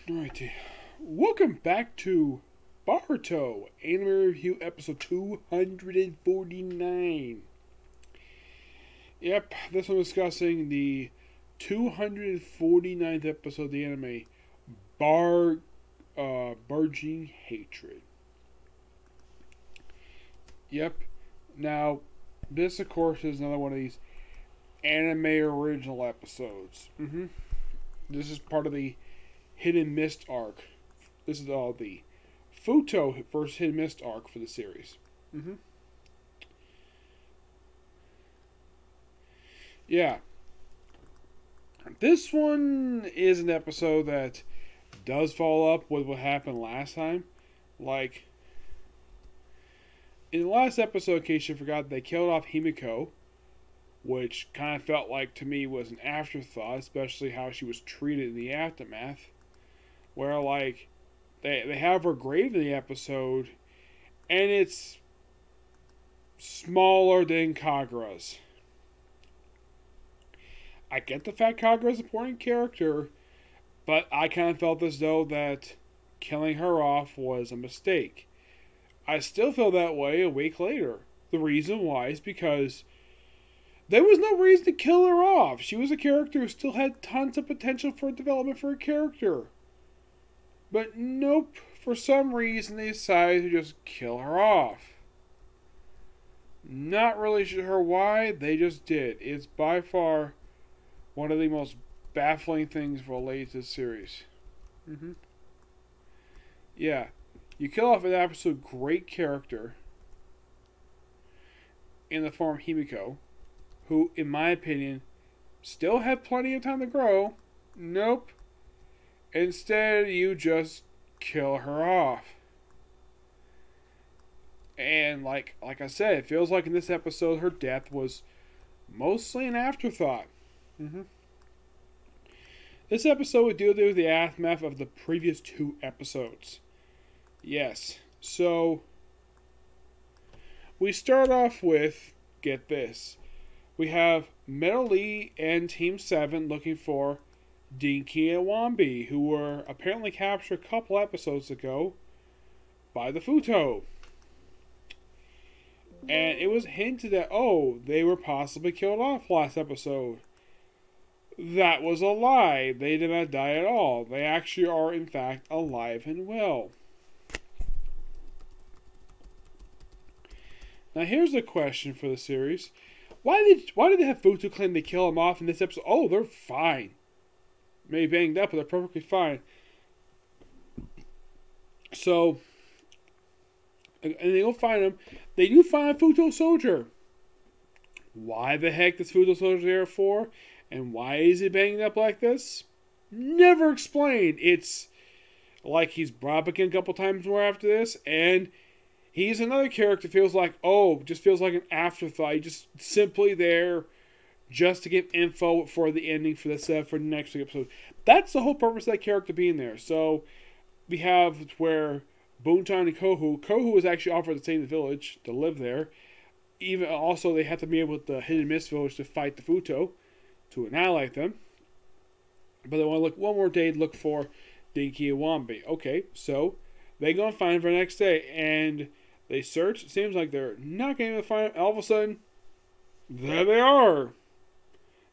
Alrighty. Welcome back to Boruto, Anime Review Episode 249. Yep, this one discussing the 249th episode of the anime, Burgeoning Hatred. Yep. Now, this, of course, is another one of these anime original episodes. This is part of the Hidden Mist arc. This is all the Futo versus Hidden Mist arc for the series. Yeah. This one is an episode that does follow up with what happened last time. Like, in the last episode, in case you forgot, they killed off Himiko, which kind of felt like to me was an afterthought, especially how she was treated in the aftermath. Where, like, they have her grave in the episode, and it's smaller than Kagura's. I get the fact Kagura's an important character, but I kind of felt as though that killing her off was a mistake. I still feel that way a week later. The reason why is because there was no reason to kill her off. She was a character who still had tons of potential for development for a character. But nope, for some reason they decided to just kill her off. Not really sure why, they just did. It's by far one of the most baffling things related to this series. Yeah, you kill off an absolute great character in the form of Himiko, who, in my opinion, still had plenty of time to grow. Nope. Instead, you just kill her off. And like I said, it feels like in this episode her death was mostly an afterthought. This episode would deal with the aftermath of the previous two episodes. Yes. So, we start off with, get this, we have Metal Lee and Team 7 looking for Dinky and Wambi, who were apparently captured a couple episodes ago by the Futo. And it was hinted that, they were possibly killed off last episode. That was a lie. They did not die at all. They actually are, in fact, alive and well. Now, here's a question for the series. Why did they have Futo claim they kill them off in this episode? Oh, they're fine. Maybe banged up, but they're perfectly fine. So, and they go find him. They do find a Futo soldier. Why the heck is Futo soldier there for? And why is he banged up like this? Never explained. It's like he's brought up again a couple times more after this, and he's another character feels like, just feels like an afterthought. He's just simply there just to give info for the ending for the next episode. That's the whole purpose of that character being there. So we have where Buntan and Kohu was actually offered to stay in the village to live there. Even also they have to be able to Hidden Mist village to fight the Futo to annihilate them. But they want to look one more day to look for Dinky and Wambi. Okay, so they go and find him for the next day, and they search. It seems like they're not going to find him. All of a sudden, there they are.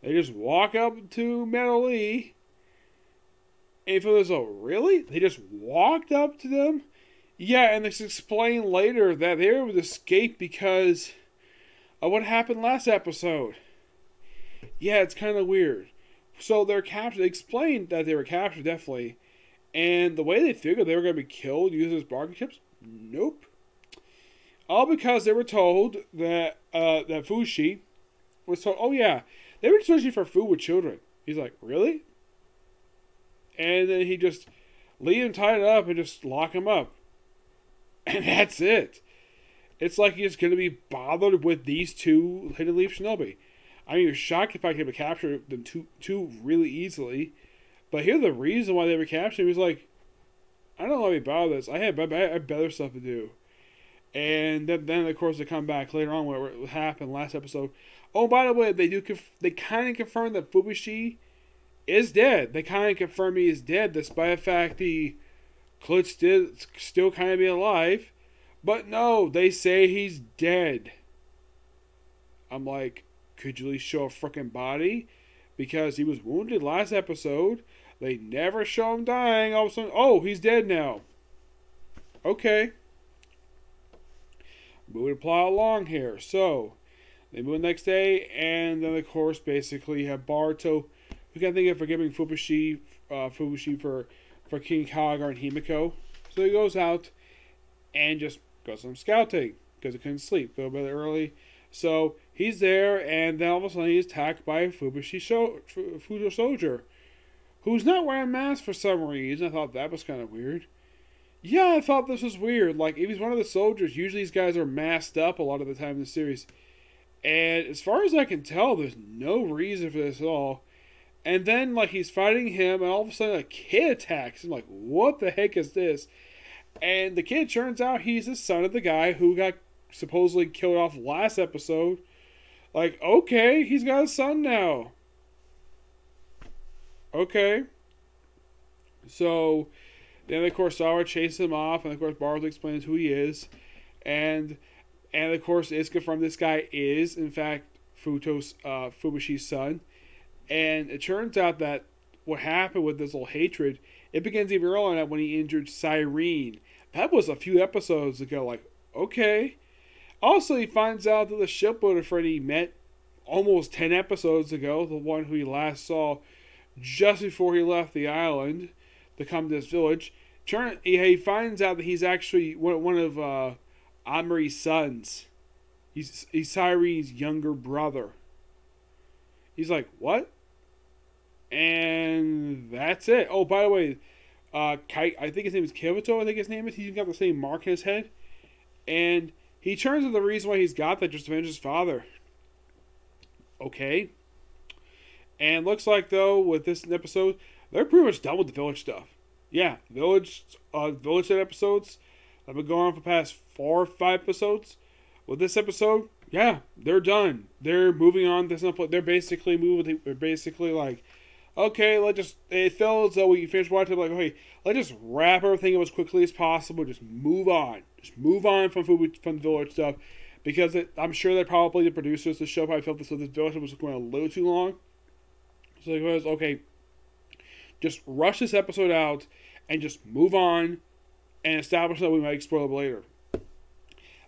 They just walk up to Metal Lee, and you feel as though, really? They just walked up to them? Yeah, and it's explained later that they were able to escape because of what happened last episode. Yeah, it's kind of weird. So they're captured. They explained that they were captured, definitely. And the way they figured they were going to be killed using as bargaining chips? Nope. All because they were told that that Fushi was told, they were searching for food with children. He's like, really? And then he just leave him tied up and just lock him up. And that's it. It's like he's going to be bothered with these two Hidden Leaf Shinobi. I mean, you're shocked if I could have captured them two really easily. But here's the reason why they were captured. He was like, I don't want to be bothered with this. I have better stuff to do. And then, of course, they come back later on where it happened last episode. Oh, by the way, they kind of confirmed that Fubushi is dead. They kind of confirm he is dead, despite the fact he could still kind of be alive. But no, they say he's dead. I'm like, could you at least show a freaking body? Because he was wounded last episode. They never show him dying. All of a sudden, oh, he's dead now. Okay. Moving the plot along here. So, they move the next day, and then, of course, basically you have Boruto, who can think of forgiving Fubushi for King Kaga and Himiko. So he goes out and just goes some scouting because he couldn't sleep a little bit early. So he's there, and then all of a sudden he's attacked by a Fudo soldier, who's not wearing a mask for some reason. I thought that was kind of weird. Yeah, I thought this was weird. Like, if he's one of the soldiers, usually these guys are masked up a lot of the time in the series. And as far as I can tell, there's no reason for this at all. And then, like, he's fighting him, and all of a sudden a kid attacks him. Like, what the heck is this? And the kid turns out he's the son of the guy who got supposedly killed off last episode. Like, okay, he's got a son now. Okay. So, then of course Sawa chases him off, and of course Boruto explains who he is. And of course it's confirmed this guy is, in fact, Fubushi's son. And it turns out that what happened with this little hatred, it begins even earlier on when he injured Cyrene. That was a few episodes ago. Like, okay. Also, he finds out that the shipbuilder friend he met almost 10 episodes ago, the one who he last saw just before he left the island to come to this village, he finds out that he's actually one of Amri's sons. He's Cyrene's younger brother. He's like, what? And that's it. Oh, by the way, I think his name is Kivito, I think his name is. He's got the same mark in his head. And he turns to the reason why he's got that just to avenge his father. Okay. And looks like, though, with this episode, they're pretty much done with the village stuff. Yeah, village episodes have been going on for the past 4 or 5 episodes. With this episode, yeah, they're done. They're moving on to something. They're basically like, okay, it felt as though we finished watching, like, okay, let's just wrap everything up as quickly as possible. Just move on. Just move on from the village stuff. Because I'm sure that probably the producers of the show probably felt this village was going a little too long. So it was, okay, just rush this episode out and just move on and establish that we might explore it later.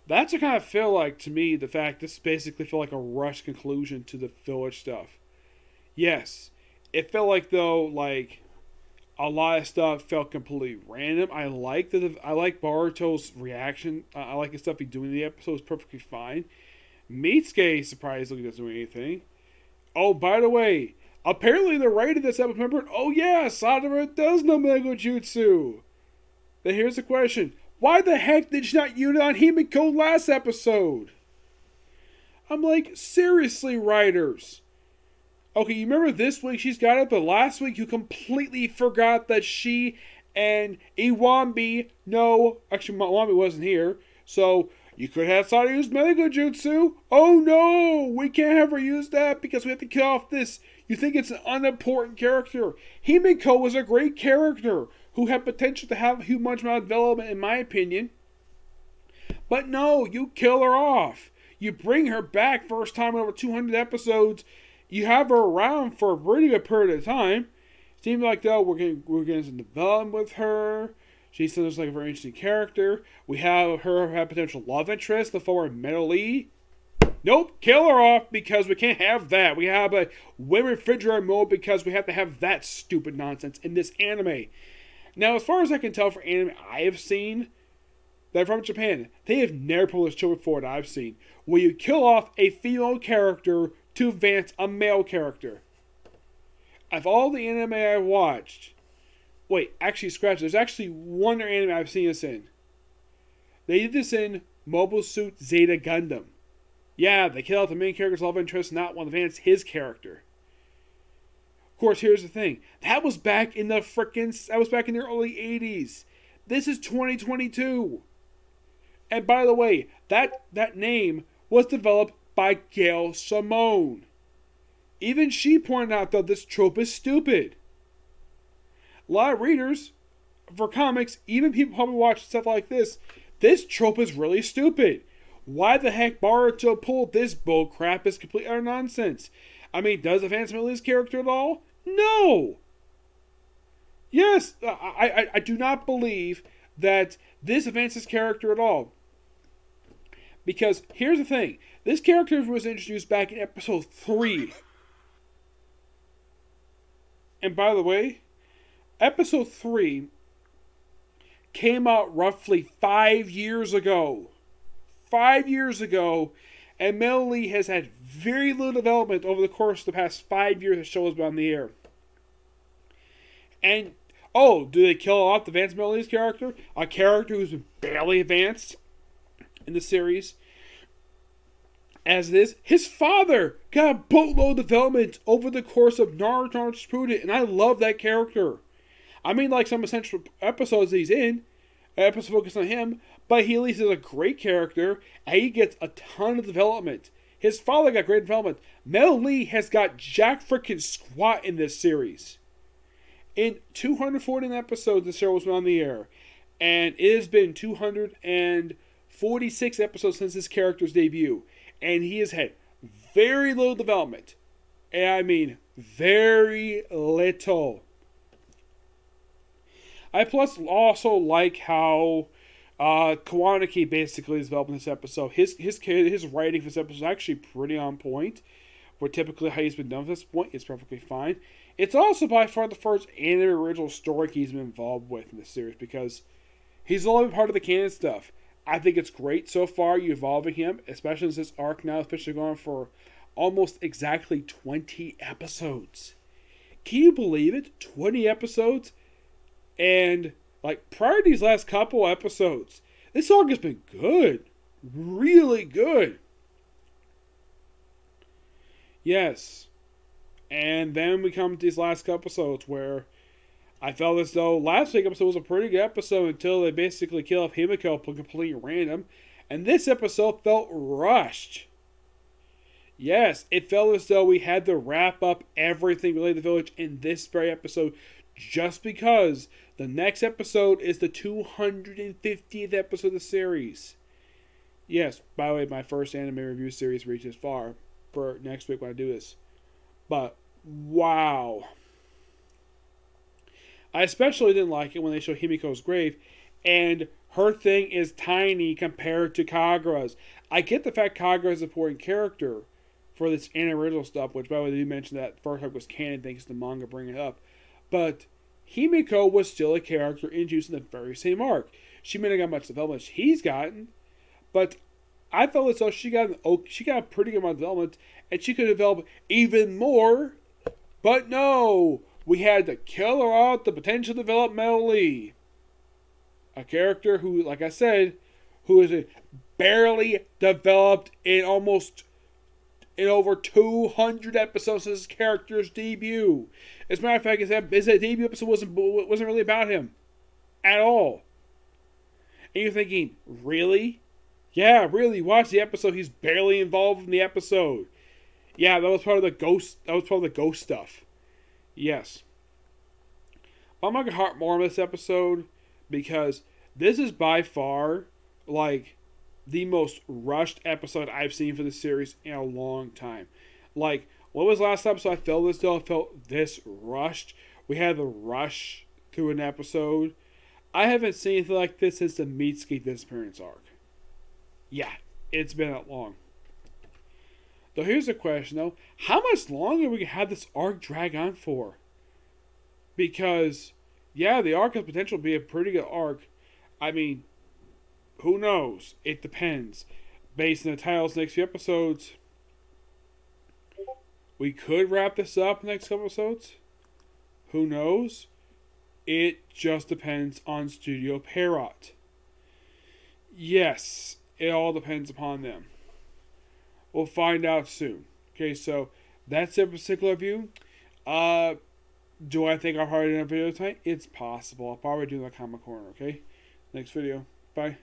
That's what kind of feel like, to me, the fact this basically felt like a rushed conclusion to the village stuff. Yes, it felt like, though, like, a lot of stuff felt completely random. I like Boruto's reaction. I like the stuff he's doing in the episode. It's perfectly fine. Mitsuke surprisingly doesn't do anything. Oh, by the way, apparently the writer of this episode remembered, oh yeah, Sadara does know Mego Jutsu. Then here's the question. Why the heck did she not use it on Himiko last episode? I'm like, seriously, writers. Okay, you remember this week she's got it, but last week you completely forgot that she and Iwambi, actually Iwambi wasn't here, so you could have Sada use Mega Jutsu. Oh no, we can't have her use that because we have to kill off this. You think it's an unimportant character. Himiko was a great character who had potential to have a huge amount of development, in my opinion. But no, you kill her off. You bring her back first time in over 200 episodes. You have her around for a pretty good period of time. Seems like, though, we're getting some development with her. She seems like a very interesting character. We have her have potential love interest, the former Metal Lee. Nope, kill her off because we can't have that. We have a women refrigerator mode because we have to have that stupid nonsense in this anime. Now, as far as I can tell for anime I have seen that from Japan, they have never pulled this show before that I've seen, where you kill off a female character to advance a male character. Of all the anime I've watched, wait, actually scratch, there's actually one anime I've seen this in. They did this in Mobile Suit Zeta Gundam. Yeah, they killed off the main character's love interest, not want to advance his character. Of course, here's the thing. That was back in the early 80s. This is 2022. And by the way, that name was developed by Gail Simone. Even she pointed out that this trope is stupid. A lot of readers for comics, even people probably watch stuff like this trope is really stupid. Why the heck Boruto pulled this bull crap is complete utter nonsense. I mean, does it advance Millie's character at all? No. Yes, I do not believe that this advances character at all. Because here's the thing. This character was introduced back in episode 3. And by the way, episode 3 came out roughly 5 years ago. 5 years ago, and Melody has had very little development over the course of the past 5 years the show has been on the air. And, oh, do they kill off the advanced Melody's character? A character who's been barely advanced in the series. As it is, his father got a boatload of development over the course of Naruto Shippuden, and I love that character. I mean, like some essential episodes he's in, episodes focused on him, but he at least is a great character, and he gets a ton of development. His father got great development. Mel Lee has got jack frickin' squat in this series. In 214 episodes, the show was on the air, and it has been 246 episodes since his character's debut, and he has had very little development. And I mean, very little. I plus also like how Kawanaki basically is developing this episode. His writing for this episode is actually pretty on point. Where typically how he's been done at this point is perfectly fine. It's also by far the first anime original story he's been involved with in this series because he's only been part of the canon stuff. I think it's great so far, you evolving him, especially since this arc now is officially going for almost exactly 20 episodes. Can you believe it? 20 episodes? And, like, prior to these last couple episodes, this arc has been good. Really good. Yes. And then we come to these last couple episodes where I felt as though last week's episode was a pretty good episode until they basically kill off Himiko completely random. And this episode felt rushed. Yes, it felt as though we had to wrap up everything related to the village in this very episode just because the next episode is the 250th episode of the series. Yes, by the way, my first anime review series reaches far for next week when I do this. But, wow. I especially didn't like it when they show Himiko's grave, and her thing is tiny compared to Kagura's. I get the fact Kagura is a important character for this original stuff, which by the way, they mentioned that first time was canon thanks to the manga bringing it up. But Himiko was still a character introduced in the very same arc. She may not got much development he's gotten, but I felt as though she got a pretty good amount of development, and she could develop even more. But no, we had to kill her out the potential developmental Lee. A character who, like I said, who is barely developed in over 200 episodes since his character's debut. As a matter of fact, his debut episode wasn't really about him at all. And you're thinking, really? Yeah, really. Watch the episode. He's barely involved in the episode. Yeah, that was part of the ghost. That was part of the ghost stuff. Yes. I'm not gonna harp more on this episode because this is by far like the most rushed episode I've seen for the series in a long time. Like, what was the last episode I felt this though? I felt this rushed. We had the rush through an episode. I haven't seen anything like this since the Mitsuki disappearance arc. Yeah, it's been that long. So here's the question though. How much longer we can have this arc drag on for? Because, yeah, the arc has potential to be a pretty good arc. I mean, who knows? It depends. Based on the titles next few episodes, we could wrap this up in the next couple episodes. Who knows? It just depends on Studio Pierrot. Yes, it all depends upon them. We'll find out soon. Okay, so that's it for particular review. Do I think I'll probably do a video tonight? It's possible. I'll probably do the comic corner, okay? Next video. Bye.